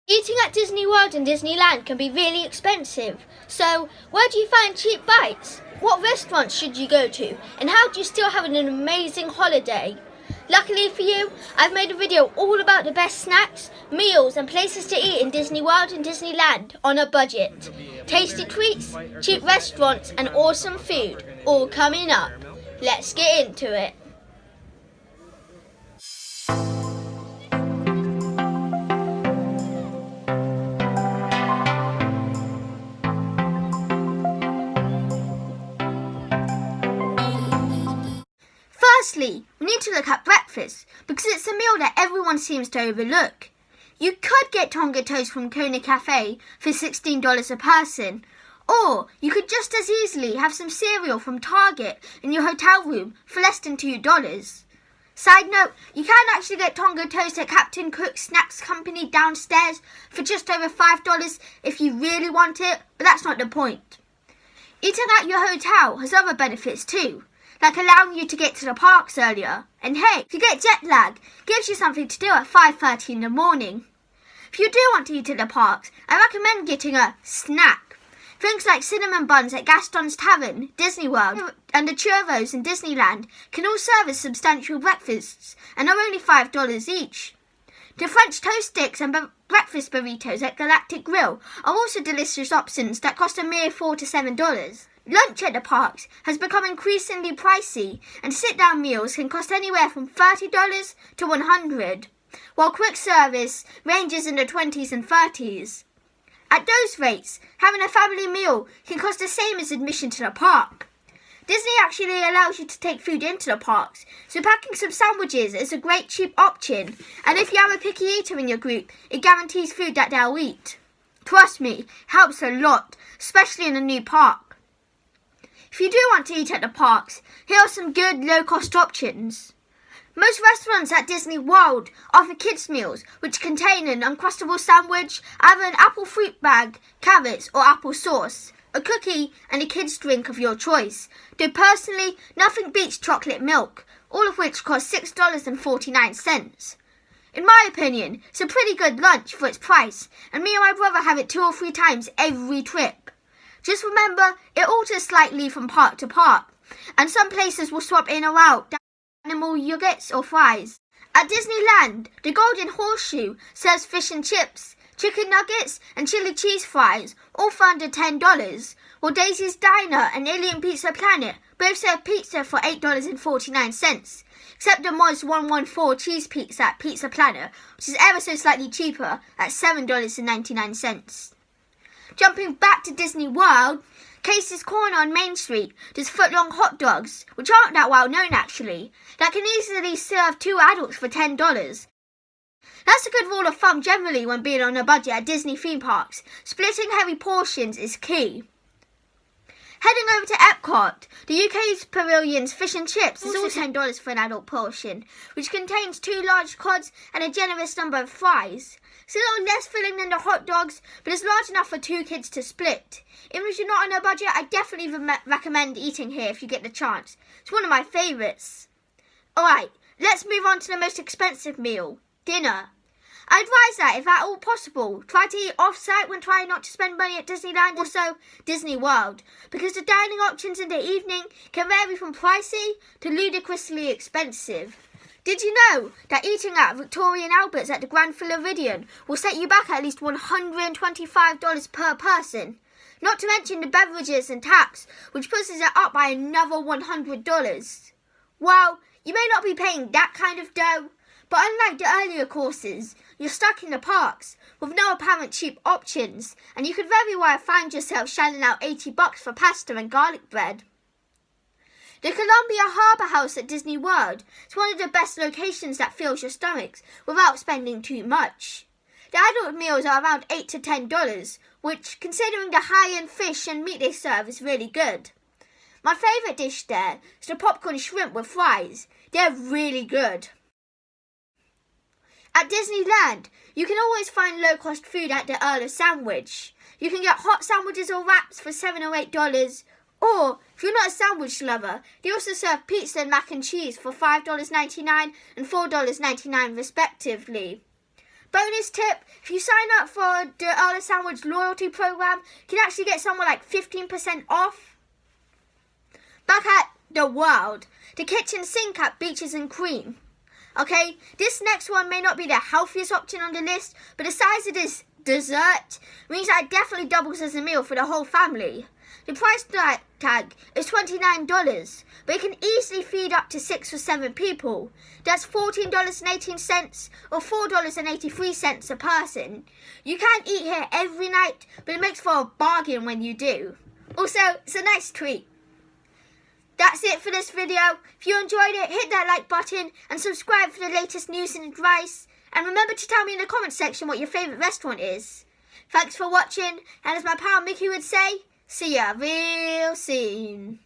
Eating at Disney World and Disneyland can be really expensive. So, where do you find cheap bites? What restaurants should you go to? And how do you still have an amazing holiday? Luckily for you, I've made a video all about the best snacks, meals and places to eat in Disney World and Disneyland on a budget. Tasty treats, cheap restaurants and awesome food, all coming up. Let's get into it. Firstly, we need to look at breakfast because it's a meal that everyone seems to overlook. You could get Tonga toast from Kona Cafe for $16 a person, or you could just as easily have some cereal from Target in your hotel room for less than $2. Side note, you can actually get Tonga toast at Captain Cook's Snacks Company downstairs for just over $5 if you really want it, but that's not the point. Eating at your hotel has other benefits too, like allowing you to get to the parks earlier. And hey, if you get jet lag, it gives you something to do at 5:30 in the morning. If you do want to eat at the parks, I recommend getting a snack. Things like cinnamon buns at Gaston's Tavern, Disney World, and the churros in Disneyland can all serve as substantial breakfasts and are only $5 each. The French toast sticks and breakfast burritos at Galactic Grill are also delicious options that cost a mere $4 to $7. Lunch at the parks has become increasingly pricey, and sit-down meals can cost anywhere from $30 to $100, while quick service ranges in the 20s and 30s. At those rates, having a family meal can cost the same as admission to the park. Disney actually allows you to take food into the parks, so packing some sandwiches is a great cheap option, and if you have a picky eater in your group, it guarantees food that they'll eat. Trust me, it helps a lot, especially in a new park. If you do want to eat at the parks, here are some good low-cost options. Most restaurants at Disney World offer kids' meals, which contain an Uncrustable sandwich, either an apple fruit bag, carrots or apple sauce, a cookie and a kids' drink of your choice. Though personally, nothing beats chocolate milk, all of which cost $6.49. In my opinion, it's a pretty good lunch for its price, and me and my brother have it 2 or 3 times every trip. Just remember, it alters slightly from park to park, and some places will swap in or out animal yogurts or fries. At Disneyland, the Golden Horseshoe serves fish and chips, chicken nuggets and chili cheese fries, all for under $10, while Daisy's Diner and Alien Pizza Planet both serve pizza for $8.49, except the Moz 114 cheese pizza at Pizza Planet, which is ever so slightly cheaper at $7.99. Jumping back to Disney World, Casey's Corner on Main Street does foot-long hot dogs, which aren't that well known actually, that can easily serve 2 adults for $10. That's a good rule of thumb generally when being on a budget at Disney theme parks. Splitting heavy portions is key. Heading over to Epcot, the UK's Pavilion's fish and chips is also $10 for an adult portion, which contains 2 large cods and a generous number of fries. It's a little less filling than the hot dogs, but it's large enough for 2 kids to split. Even if you're not on a budget, I definitely recommend eating here if you get the chance. It's one of my favourites. Alright, let's move on to the most expensive meal, dinner. I advise that, if at all possible, try to eat off-site when trying not to spend money at Disneyland, also Disney World, because the dining options in the evening can vary from pricey to ludicrously expensive. Did you know that eating at Victoria and Albert's at the Grand Floridian will set you back at least $125 per person? Not to mention the beverages and tax, which pushes it up by another $100. Well, you may not be paying that kind of dough, but unlike the earlier courses, you're stuck in the parks with no apparent cheap options, and you could very well find yourself shelling out $80 for pasta and garlic bread. The Columbia Harbour House at Disney World is one of the best locations that fills your stomachs without spending too much. The adult meals are around $8 to $10, which, considering the high-end fish and meat they serve, is really good. My favourite dish there is the popcorn shrimp with fries. They're really good. At Disneyland, you can always find low-cost food at the Earl of Sandwich. You can get hot sandwiches or wraps for $7 or $8, or, if you're not a sandwich lover, they also serve pizza and mac and cheese for $5.99 and $4.99 respectively. Bonus tip, if you sign up for the Earl Sandwich loyalty program, you can actually get somewhere like 15% off. Back at the world, the kitchen sink at Beaches and Cream. Okay, this next one may not be the healthiest option on the list, but the size of this dessert means that it definitely doubles as a meal for the whole family. The price tag is $29, but it can easily feed up to 6 or 7 people. That's $14.18 or $4.83 a person. You can't eat here every night, but it makes for a bargain when you do. Also, it's a nice treat. That's it for this video. If you enjoyed it, hit that like button and subscribe for the latest news and advice. And remember to tell me in the comment section what your favourite restaurant is. Thanks for watching, and as my pal Mickey would say, see ya real soon.